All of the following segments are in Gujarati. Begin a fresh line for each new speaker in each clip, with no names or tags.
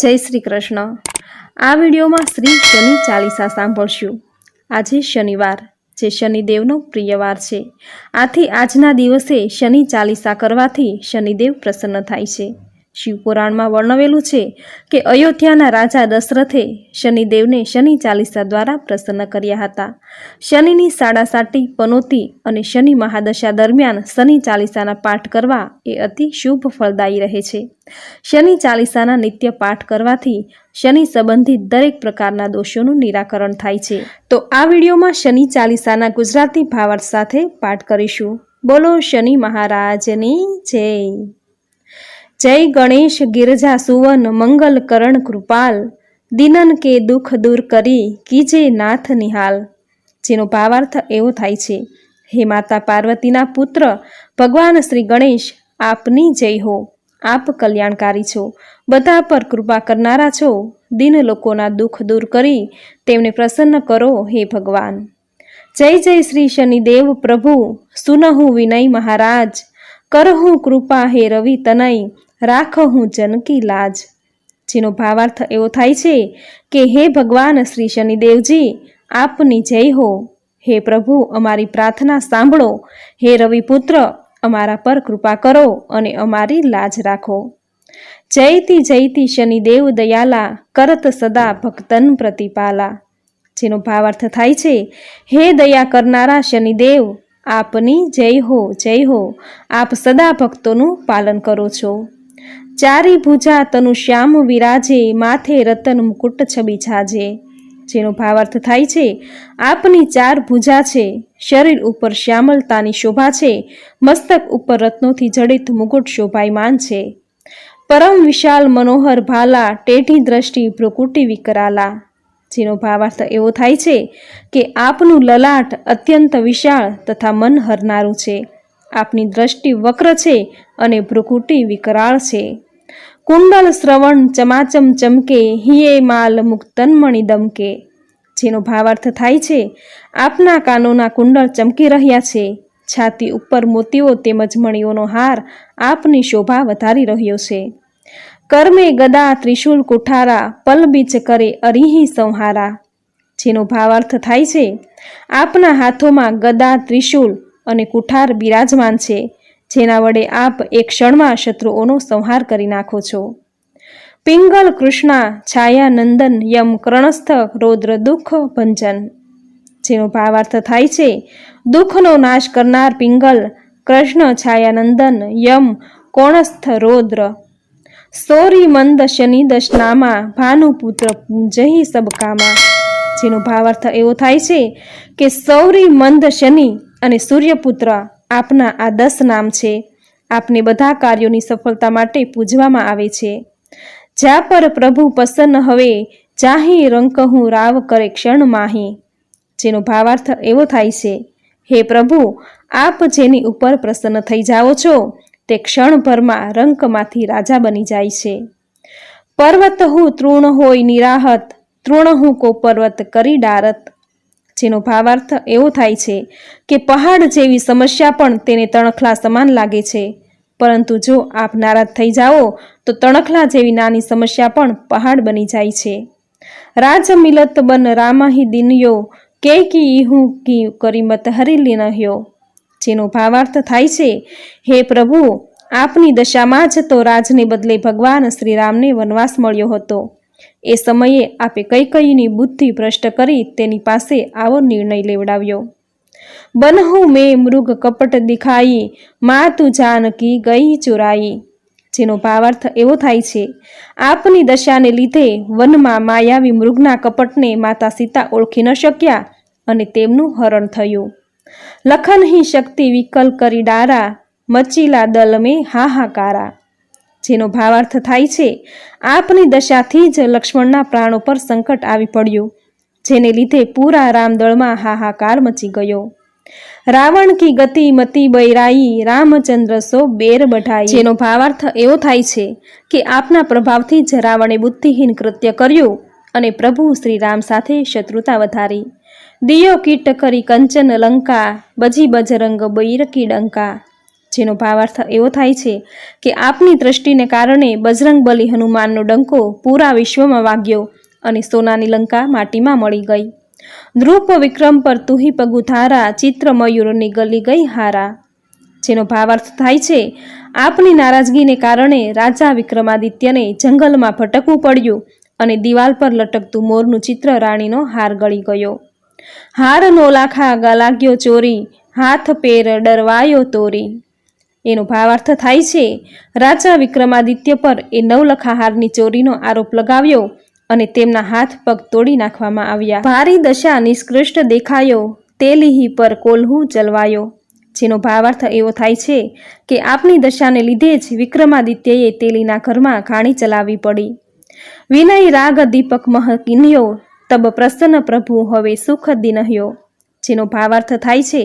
જય શ્રી કૃષ્ણ। આ વિડીયોમાં શ્રી શનિ ચાલીસા સાંભળશું। આજે શનિવાર, જે શનિદેવનો પ્રિય વાર છે। આથી આજના દિવસે શનિ ચાલીસા કરવાથી શનિદેવ પ્રસન્ન થાય છે। શિવપુરાણમાં વર્ણવેલું છે કે અયોધ્યાના રાજા દશરથે શનિદેવને શનિ ચાલીસા દ્વારા પ્રસન્ન કર્યા હતા। શનિની સાડાસાતી, પનોતી અને શનિ મહાદશા દરમિયાન શનિ ચાલીસાના પાઠ કરવા એ અતિ શુભ ફળદાયી રહે છે। શનિ ચાલીસાના નિત્ય પાઠ કરવાથી શનિ સંબંધિત દરેક પ્રકારના દોષોનું નિરાકરણ થાય છે। તો આ વિડીયોમાં શનિ ચાલીસાના ગુજરાતી ભાવાર્થ સાથે પાઠ કરીશું। બોલો શનિ મહારાજની જય। જય ગણેશ ગિરજા સુવન મંગલ કરણ કૃપાલ, દિનન કે દુઃખ દૂર કરી કીજે નાથ નિહાલ। જેનો ભાવાર્થ એવો થાય છે, હે માતા પાર્વતીના પુત્ર ભગવાન શ્રી ગણેશ, આપની જય હો। આપ કલ્યાણકારી છો, બધા પર કૃપા કરનારા છો। દિન લોકોના દુઃખ દૂર કરી તેમને પ્રસન્ન કરો હે ભગવાન। જય જય શ્રી શનિદેવ પ્રભુ, સુનહું વિનય મહારાજ। કરહું કૃપા હે રવિ તનય, રાખહું જનકી લાજ। જેનો ભાવાર્થ એવો થાય છે કે હે ભગવાન શ્રી શનિદેવજી, આપની જય હો। હે પ્રભુ, અમારી પ્રાર્થના સાંભળો। હે રવિપુત્ર, અમારા પર કૃપા કરો અને અમારી લાજ રાખો। જયતી જયતી શનિદેવ દયાલા, કરત સદા ભક્તન પ્રતિપાલા। જેનો ભાવાર્થ થાય છે, હે દયા કરનારા શનિદેવ, આપની જય હો, જય હો। આપ સદા ભક્તોનું પાલન કરો છો। ચારી ભુજા તનુ શ્યામ વિરાજે, માથે રતન મુકુટ છબી છાજે। જેનો ભાવાર્થ થાય છે, આપની ચાર ભુજા છે, શરીર ઉપર શ્યામલતાની શોભા છે, મસ્તક ઉપર રત્નોથી જડિત મુકુટ શોભાયમાન છે। પરમ વિશાલ મનોહર ભાલા, ટેઢી દ્રષ્ટિ ભ્રુકુટી વિકરાલા। જેનો ભાવાર્થ એવો થાય છે કે આપનું લલાટ અત્યંત વિશાળ તથા મન હરનારું છે। આપની દ્રષ્ટિ વક્ર છે અને ભ્રુકુટી વિકરાળ છે। કુંડલ શ્રવણ ચમાચમ ચમકે, હિયે માલ મુક્તનમણિ દમકે। જેનો ભાવાર્થ થાય છે, આપના કાનોના કુંડળ ચમકી રહ્યા છે, છાતી ઉપર મોતીઓ તેમજ મણીઓનો હાર આપની શોભા વધારી રહ્યો છે। કર્મે ગદા ત્રિશૂલ કુઠારા, પલબીચ કરે અરિહી સંહારા। જેનો ભાવાર્થ થાય છે, આપના હાથોમાં ગદા, ત્રિશૂલ અને કુઠાર બિરાજમાન છે, જેના વડે આપ એક ક્ષણમાં શત્રુઓનો સંહાર કરી નાખો છો। પિંગલ કૃષ્ણા છાયા નંદન, યમ કર્ણસ્થ રૌદ્ર દુઃખ ભંજન। જેનો ભાવાર્થ થાય છે, દુઃખનો નાશ કરનાર પિંગલ, કૃષ્ણ છાયાનંદન, યમ કોણસ્થ રૌદ્ર, સૌરી મંદ શનિ દશનામા, ભાનુપુત્ર જહી સબ કામા। જેનો ભાવાર્થ એવો થાય છે કે સૌરી મંદ શનિ અને સૂર્યપુત્ર આપના આ 10 નામ છે। આપને બધા કાર્યોની સફળતા માટે પૂજવામાં આવે છે। જ્યાં પર પ્રભુ પસન્ન હવે, જાહી રંકહું રાવ કરે ક્ષણ માહી। જેનો ભાવાર્થ એવો થાય છે, હે પ્રભુ, આપ જેની ઉપર પ્રસન્ન થઈ જાઓ છો તે ક્ષણભરમાં રંકમાંથી રાજા બની જાય છે। પર્વત હું તૃણ હોય નિરાહત, તૃણ હું કો પર્વત કરી ડારત। જેનો ભાવાર્થ એવો થાય છે કે પહાડ જેવી સમસ્યા પણ તેને તણખલા સમાન લાગે છે, પરંતુ જો આપ નારાજ થઈ જાઓ તો તણખલા જેવી નાની સમસ્યા પણ પહાડ બની જાય છે। રાજ મિલત બન રામહિ દિનયો, કે કી હું કી કરીમત હરી લીનહ્યો। જેનો ભાવાર્થ થાય છે, હે પ્રભુ, આપની દશામાં જ તો રાજને બદલે ભગવાન શ્રી રામને વનવાસ મળ્યો હતો। એ સમયે આપે કૈકેયીની બુદ્ધિ ભ્રષ્ટ કરી તેની પાસે આવો નિર્ણય લેવડાવ્યો। બનહું મેં મૃગ કપટ દિખાઈ, મા તું જાનકી ગઈ ચુરાઈ। જેનો ભાવાર્થ એવો થાય છે, આપની દશાને લીધે વનમાં માયાવી મૃગના કપટને માતા સીતા ઓળખી ન શક્યા અને તેમનું હરણ થયું। લખન હી શક્તિ વિકલ કરી ડારા, મચીલા દલ મેં હાહાકારા। જેનો ભાવાર્થ થાય છે, આપની દશાથી જ લક્ષ્મણના પ્રાણો પર સંકટ આવી પડ્યું, જેને લીધે પૂરા રામદળમાં હાહાકાર મચી ગયો। રાવણ કી ગતિ મતી બૈરાઈ, રામચંદ્ર સો બેર બઢાઈ। જેનો ભાવાર્થ એવો થાય છે કે આપના પ્રભાવથી જ રાવણે બુદ્ધિહીન કૃત્ય કર્યું અને પ્રભુ શ્રી રામ સાથે શત્રુતા વધારી। દિયો કીટ કરી કંચન લંકા, બજી બજરંગ બૈર કી ડંકા। જેનો ભાવાર્થ એવો થાય છે કે આપની દ્રષ્ટિને કારણે બજરંગબલી હનુમાનનો ડંકો પૂરા વિશ્વમાં વાગ્યો અને સોનાની લંકા માટીમાં મળી ગઈ. દ્રુપ વિક્રમ પર તુહી પગુ ધારા, ચિત્ર મયુરની ગલી ગઈ હારા. જેનો ભાવાર્થ થાય છે આપની નારાજગીને કારણે રાજા વિક્રમાદિત્યને જંગલમાં ભટકવું પડ્યું અને દિવાલ પર લટકતું મોરનું ચિત્ર રાણીનો હાર ગળી ગયો. હાર નો લાખા લાગ્યો ચોરી, હાથ પેર ડરવાયો તોરી. એનો ભાવાર્થ થાય છે રાજા વિક્રમાદિત્ય પર એ નવલખા હારની ચોરીનો આરોપ લગાવ્યો અને તેમના હાથ પગ તોડી નાખવામાં આવ્યા. ભારી દશા નિષ્કૃષ્ટ દેખાયો, તેલીહી પર કોલ્હુ જલવાયો. જેનો ભાવાર્થ એવો થાય છે કે આપની દશાને લીધે જ વિક્રમાદિત્યએ તેલીના ઘરમાં ઘાણી ચલાવવી પડી. વિનય રાગ દીપક મહ કિન્યો, તબ પ્રસન્ન પ્રભુ હવે સુખ દિનહ્યો. જેનો ભાવાર્થ થાય છે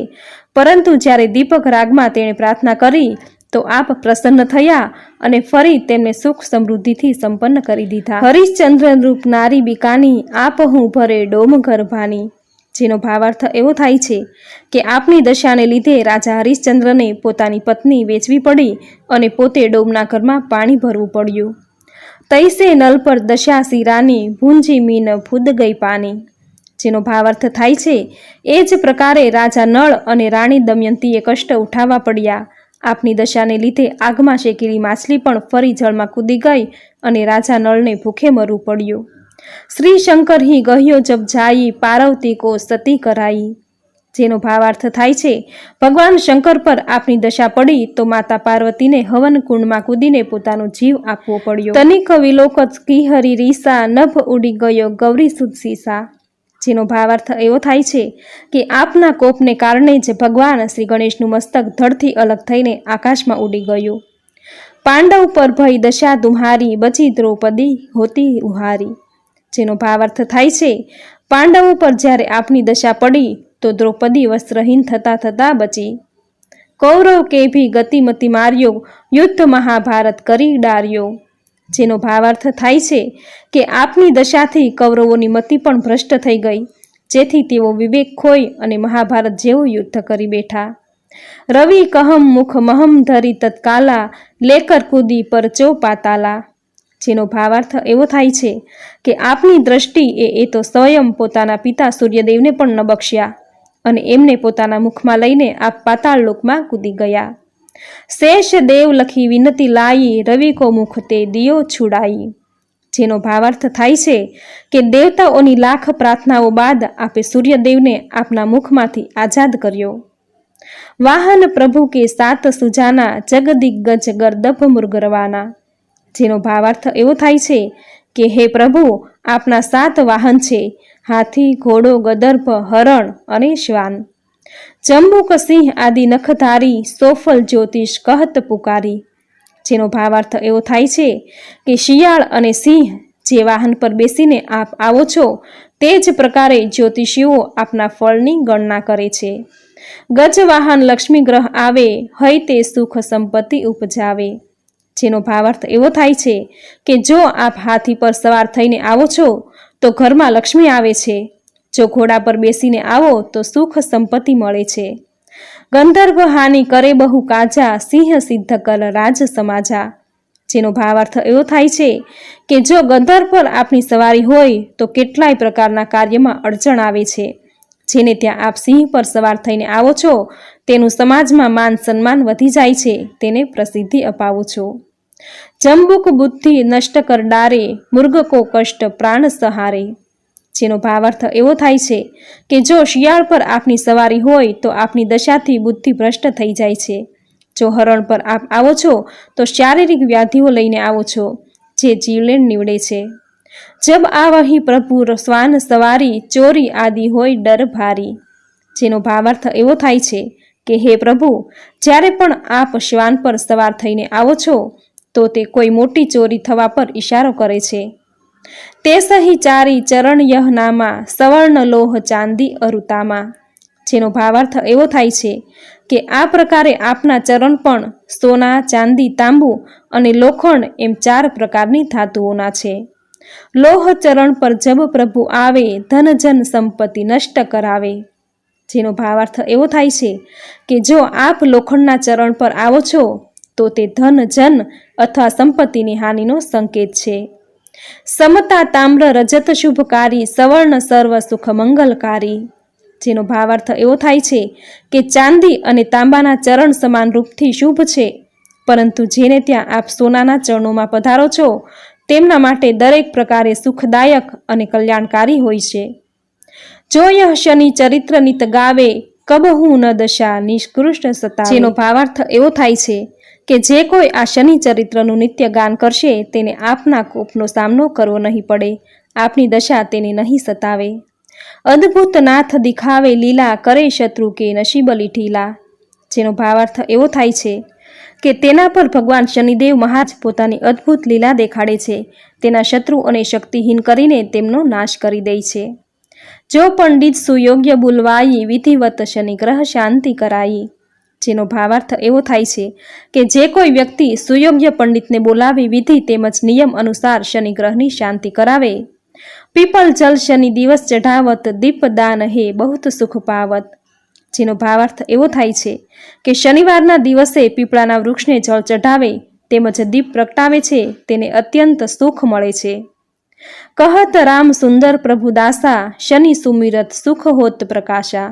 પરંતુ જ્યારે દીપક રાગમાં તેણે પ્રાર્થના કરી તો આપ પ્રસન્ન થયા અને ફરી તેમને સુખ સમૃદ્ધિથી સંપન્ન કરી દીધા. હરિશ્ચંદ્ર રૂપ નારી બીકાની, આપ હું ભરે ડોમ ગર્ભાની. જેનો ભાવાર્થ એવો થાય છે કે આપની દશાને લીધે રાજા હરિશ્ચંદ્રને પોતાની પત્ની વેચવી પડી અને પોતે ડોમના ઘરમાં પાણી ભરવું પડ્યું. તૈસે નલ પર દશા સિરાની, ભૂંજી મીન ફૂદ ગઈ પાની. જેનો ભાવાર્થ થાય છે એ જ પ્રકારે રાજા નળ અને રાણી દમયંતીએ કષ્ટ ઉઠાવવા પડ્યા. આપની દશાને લીધે આગમાં શેકેલી માછલી પણ ફરી જળમાં કૂદી ગઈ અને રાજા નળને ભૂખે મરવું પડ્યું. શ્રી શંકર હી ગહ્યો જબ જાઈ, પાર્વતી કો સતી કરાઈ. જેનો ભાવાર્થ થાય છે ભગવાન શંકર પર આપની દશા પડી તો માતા પાર્વતીને હવન કુંડમાં કૂદીને પોતાનો જીવ આપવો પડ્યો. તનિક વિલોકત કી હરી રીસા, નભ ઉડી ગયો ગૌરી સુદ સીસા. જેનો ભાવાર્થ એવો થાય છે કે આપના કોપને કારણે જ ભગવાન શ્રી ગણેશનું મસ્તક ધડથી અલગ થઈને આકાશમાં ઉડી ગયું. પાંડવ પર ભય દશા તુમ્હારી, બચી દ્રૌપદી હોતી ઉહારી. જેનો ભાવાર્થ થાય છે પાંડવો પર જ્યારે આપની દશા પડી તો દ્રૌપદી વસ્ત્રહીન થતા થતા બચી. કૌરવ કે ભી ગતિમતી માર્યો, યુદ્ધ મહાભારત કરી ડાર્યો. જેનો ભાવાર્થ થાય છે કે આપની દશાથી કૌરવોની મતિ પણ ભ્રષ્ટ થઈ ગઈ, જેથી તેઓ વિવેક ખોઈ અને મહાભારત જેવું યુદ્ધ કરી બેઠા. રવિ કહમ મુખ મહમ ધરી તત્કાલા, લેકર કૂદી પર ચો પાતાલા. જેનો ભાવાર્થ એવો થાય છે કે આપની દ્રષ્ટિ એ તો સ્વયં પોતાના પિતા સૂર્યદેવને પણ ન બક્ષ્યા અને એમને પોતાના મુખમાં લઈને આપ પાતાળ લોકમાં કૂદી ગયા. શેષ દેવ લખી વિનતી લાઈ, રવિ કો મુખ તે દિયો છુડાઈ. જેનો ભાવાર્થ થાય છે કે દેવતાઓની લાખ પ્રાર્થનાઓ બાદ આપે સૂર્યદેવને આપના મુખમાંથી આઝાદ કર્યો. વાહન પ્રભુ કે સાત સુજાના, જગદિગ્ગજ ગર્દભ મૃગ રવાના. જેનો ભાવાર્થ એવો થાય છે કે હે પ્રભુ આપના 7 વાહન છે, હાથી, ઘોડો, ગદર્ભ, હરણ અને શ્વાન. જંબુક સિંહ આદિ નખધારી, સોફલ જ્યોતિષ કહત પુકારી. જેનો ભાવાર્થ એવો થાય છે કે શિયાળ અને સિંહ જે વાહન પર બેસીને આપ આવો છો તે જ પ્રકારે જ્યોતિષીઓ આપના ફળની ગણના કરે છે. ગજ વાહન લક્ષ્મી ગ્રહ આવે, હૈ તે સુખ સંપત્તિ ઉપજાવે. જેનો ભાવાર્થ એવો થાય છે કે જો આપ હાથી પર સવાર થઈને આવો છો તો ઘરમાં લક્ષ્મી આવે છે, જો ઘોડા પર બેસીને આવો તો સુખ સંપત્તિ મળે છે. ગંધર્વ હાનિ કરે બહુ કાજા, સિંહ સિદ્ધ કર રાજ સમાજા. જેનો ભાવાર્થ એવો થાય છે કે જો ગંધર્વ પર આપની સવારી હોય તો કેટલાય પ્રકારના કાર્યમાં અડચણ આવે છે, જેને ત્યાં આપ સિંહ પર સવાર થઈને આવો છો તેનું સમાજમાં માન સન્માન વધી જાય છે, તેને પ્રસિદ્ધિ અપાવો છો. જંબુક બુદ્ધિ નષ્ટ કર ડારે, મૃગ કો કષ્ટ પ્રાણ સહારે. જેનો ભાવાર્થ એવો થાય છે કે જો શિયાળ પર આપની સવારી હોય તો આપની દશાથી બુદ્ધિ ભ્રષ્ટ થઈ જાય છે, જો હરણ પર આપ આવો છો તો શારીરિક વ્યાધિઓ લઈને આવો છો, જે જીવલેણ નીવડે છે. જબ આવહી પ્રભુ શ્વાન સવારી, ચોરી આદિ હોય ડર ભારી. જેનો ભાવાર્થ એવો થાય છે કે હે પ્રભુ જ્યારે પણ આપ શ્વાન પર સવાર થઈને આવો છો તો તે કોઈ મોટી ચોરી થવા પર ઈશારો કરે છે. તે સહી ચારી ચરણ યહ નામા, સવર્ણ લોહ ચાંદી અરુતામાં. જેનો ભાવાર્થ એવો થાય છે કે આ પ્રકારે આપના ચરણ પણ સોના, ચાંદી, તાંબુ અને લોખંડ એમ 4 પ્રકારની ધાતુઓના છે. લોહ ચરણ પર જબ પ્રભુ આવે, ધન જન સંપત્તિ નષ્ટ કરાવે. જેનો ભાવાર્થ એવો થાય છે કે જો આપ લોખંડના ચરણ પર આવો છો તો તે ધન જન અથવા સંપત્તિની હાનિનો સંકેત છે. સમતા તામ્ર રજત શુભકારી સવર્ણ સર્વ સુખ મંગલકારી, જેનો ભાવાર્થ એવો થાય છે કે ચાંદી અને તાંબાના ચરણ સમાન રૂપથી શુભ છે, પરંતુ જેને ત્યાં આપ સોનાના ચરણોમાં પધારો છો તેમના માટે દરેક પ્રકારે સુખદાયક અને કલ્યાણકારી હોય છે. જો યહ શનિ ચરિત્ર નિત ગાવે કબહુ ન દશા નિષ્કૃષ્ટ સતાવે, જેનો ભાવાર્થ એવો થાય છે કે જે કોઈ આ શનિ ચરિત્રનું નિત્ય ગાન કરશે તેને આપના કોપનો સામનો કરવો નહીં પડે, આપની દશા તેને નહીં સતાવે. અદ્ભુત નાથ દિખાવે લીલા કરે શત્રુ કે નસીબલી ઢીલા, જેનો ભાવાર્થ એવો થાય છે કે તેના પર ભગવાન શનિદેવ મહારાજ પોતાની અદ્ભુત લીલા દેખાડે છે, તેના શત્રુ અને શક્તિહીન કરીને તેમનો નાશ કરી દે છે. જો પંડિત સુયોગ્ય બુલવાઈ વિધિવત શનિગ્રહ શાંતિ કરાઈ, જેનો ભાવાર્થ એવો થાય છે કે જે કોઈ વ્યક્તિ સુયોગ્ય પંડિતને બોલાવી વિધિ તેમજ નિયમ અનુસાર શનિગ્રહની શાંતિ કરાવે. પીપલ જલ શનિ દિવસ ચઢાવત દીપદાન હે બહુત સુખ પાવત, જેનો ભાવાર્થ એવો થાય છે કે શનિવારના દિવસે પીપળાના વૃક્ષને જળ ચઢાવે તેમજ દીપ પ્રગટાવે છે તેને અત્યંત સુખ મળે છે. કહત રામ સુંદર પ્રભુ દાસા શનિ સુમિરત સુખ હોત પ્રકાશા,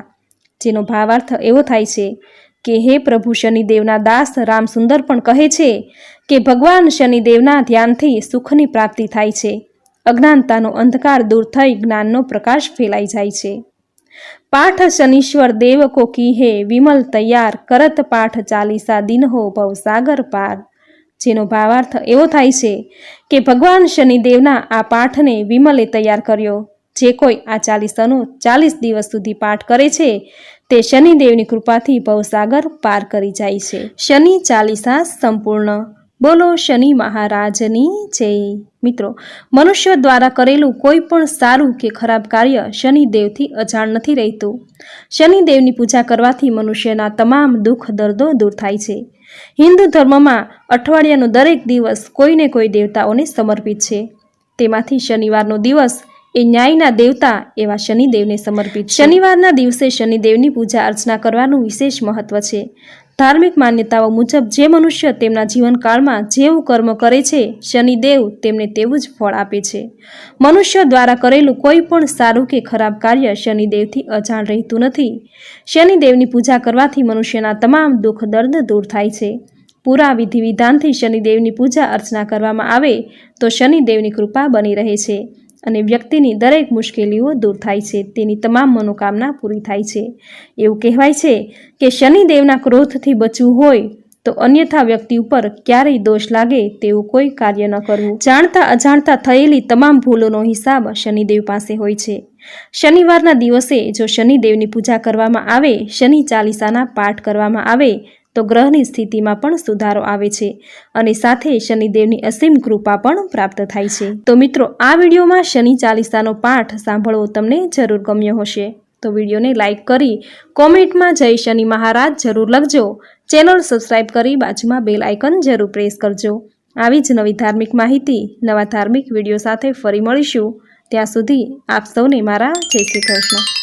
જેનો ભાવાર્થ એવો થાય છે કે હે પ્રભુ શનિદેવના દાસ રામ સુંદર પણ કહે છે કે ભગવાન શનિદેવના ધ્યાનથી સુખની પ્રાપ્તિ થાય છે, અજ્ઞાનતાનો અંધકાર દૂર થઈ જ્ઞાનનો પ્રકાશ ફેલાઈ જાય છે. પાઠ શનીશ્વર દેવ કો કીહે વિમલ તૈયાર કરત પાઠ ચાલીસા દિન હો ભવસાગર પાર, જેનો ભાવાર્થ એવો થાય છે કે ભગવાન શનિદેવના આ પાઠને વિમલે તૈયાર કર્યો. જે કોઈ આ 40 દિવસ સુધી પાઠ કરે છે તે શનિદેવની કૃપાથી ભવસાગર પાર કરી જાય છે. શનિ ચાલીસા સંપૂર્ણ. બોલો શનિ મહારાજની જય. મિત્રો, મનુષ્ય દ્વારા કરેલું કોઈ પણ સારું કે ખરાબ કાર્ય શનિદેવથી અજાણ નથી રહેતું. શનિદેવની પૂજા કરવાથી મનુષ્યના તમામ દુઃખ દર્દો દૂર થાય છે. હિન્દુ ધર્મમાં અઠવાડિયાનો દરેક દિવસ કોઈને કોઈ દેવતાઓને સમર્પિત છે. તેમાંથી શનિવારનો દિવસ એ ન્યાયના દેવતા એવા શનિદેવને સમર્પિત છે. શનિવારના દિવસે શનિદેવની પૂજા અર્ચના કરવાનું વિશેષ મહત્વ છે. ધાર્મિક માન્યતાઓ મુજબ જે મનુષ્ય તેમના જીવનકાળમાં જેવું કર્મ કરે છે શનિદેવ તેમને તેવું જ ફળ આપે છે. મનુષ્ય દ્વારા કરેલું કોઈ પણ સારું કે ખરાબ કાર્ય શનિદેવથી અજાણ રહેતું નથી. શનિદેવની પૂજા કરવાથી મનુષ્યના તમામ દુઃખ દર્દ દૂર થાય છે. પૂરા વિધિ વિધાનથી શનિદેવની પૂજા અર્ચના કરવામાં આવે તો શનિદેવની કૃપા બની રહે છે અને વ્યક્તિની દરેક મુશ્કેલીઓ દૂર થાય છે, તેની તમામ મનોકામના પૂરી થાય છે. એવું કહેવાય છે કે શનિદેવના ક્રોધથી બચવું હોય તો અન્યથા વ્યક્તિ ઉપર ક્યારેય દોષ લાગે તેવું કોઈ કાર્ય ન કરવું. જાણતા અજાણતા થયેલી તમામ ભૂલોનો હિસાબ શનિદેવ પાસે હોય છે. શનિવારના દિવસે જો શનિદેવની પૂજા કરવામાં આવે, શનિ ચાલીસાના પાઠ કરવામાં આવે તો ગ્રહની સ્થિતિમાં પણ સુધારો આવે છે અને સાથે શનિદેવની અસીમ કૃપા પણ પ્રાપ્ત થાય છે. તો મિત્રો, આ વિડીયોમાં શનિ ચાલીસાનો પાઠ સાંભળવો તમને જરૂર ગમ્યો હશે તો વિડીયોને લાઇક કરી કોમેન્ટમાં જય શનિ મહારાજ જરૂર લખજો. ચેનલ સબસ્ક્રાઇબ કરી બાજુમાં બેલ આઇકન જરૂર પ્રેસ કરજો. આવી જ નવી ધાર્મિક માહિતી નવા ધાર્મિક વિડીયો સાથે ફરી મળીશું. ત્યાં સુધી આપ સૌને મારા જય શ્રી કૃષ્ણ.